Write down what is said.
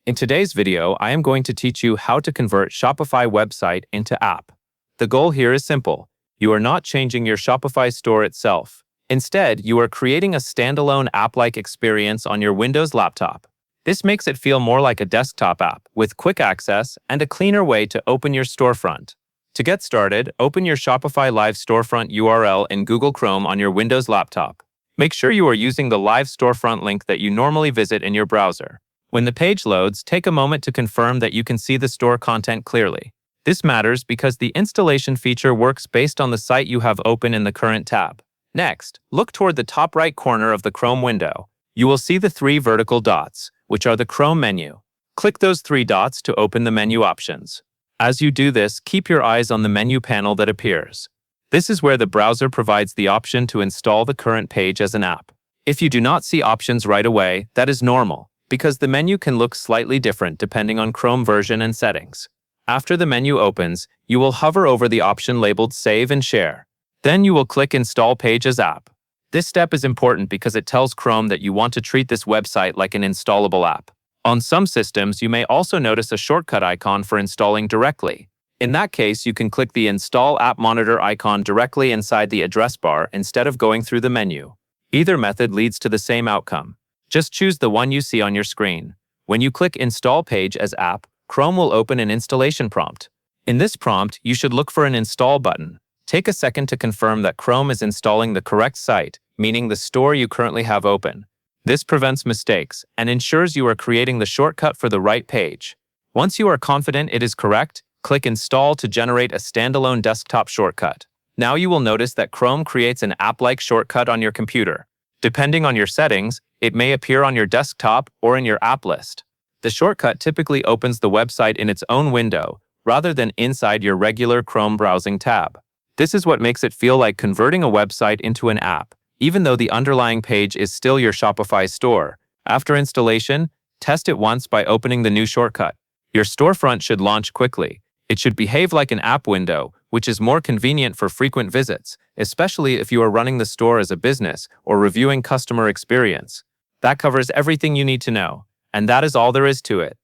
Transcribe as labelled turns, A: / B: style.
A: In today's video, I am going to teach you how to convert Shopify website into app. The goal here is simple. You are not changing your Shopify store itself. Instead, you are creating a standalone app-like experience on your Windows laptop. This makes it feel more like a desktop app with quick access and a cleaner way to open your storefront. To get started, open your Shopify Live Storefront URL in Google Chrome on your Windows laptop. Make sure you are using the Live Storefront link that you normally visit in your browser. When the page loads, take a moment to confirm that you can see the store content clearly. This matters because the installation feature works based on the site you have open in the current tab. Next, look toward the top right corner of the Chrome window. You will see the 3 vertical dots, which are the Chrome menu. Click those 3 dots to open the menu options. As you do this, keep your eyes on the menu panel that appears. This is where the browser provides the option to install the current page as an app. If you do not see options right away, that is normal, because the menu can look slightly different depending on Chrome version and settings. After the menu opens, you will hover over the option labeled Save and Share. Then you will click Install Page as App. This step is important because it tells Chrome that you want to treat this website like an installable app. On some systems, you may also notice a shortcut icon for installing directly. In that case, you can click the Install App Monitor icon directly inside the address bar instead of going through the menu. Either method leads to the same outcome. Just choose the one you see on your screen. When you click Install Page as App, Chrome will open an installation prompt. In this prompt, you should look for an Install button. Take a second to confirm that Chrome is installing the correct site, meaning the store you currently have open. This prevents mistakes and ensures you are creating the shortcut for the right page. Once you are confident it is correct, click Install to generate a standalone desktop shortcut. Now you will notice that Chrome creates an app-like shortcut on your computer. Depending on your settings, it may appear on your desktop or in your app list. The shortcut typically opens the website in its own window, rather than inside your regular Chrome browsing tab. This is what makes it feel like converting a website into an app, even though the underlying page is still your Shopify store. After installation, test it once by opening the new shortcut. Your storefront should launch quickly. It should behave like an app window, which is more convenient for frequent visits, especially if you are running the store as a business or reviewing customer experience. That covers everything you need to know, and that is all there is to it.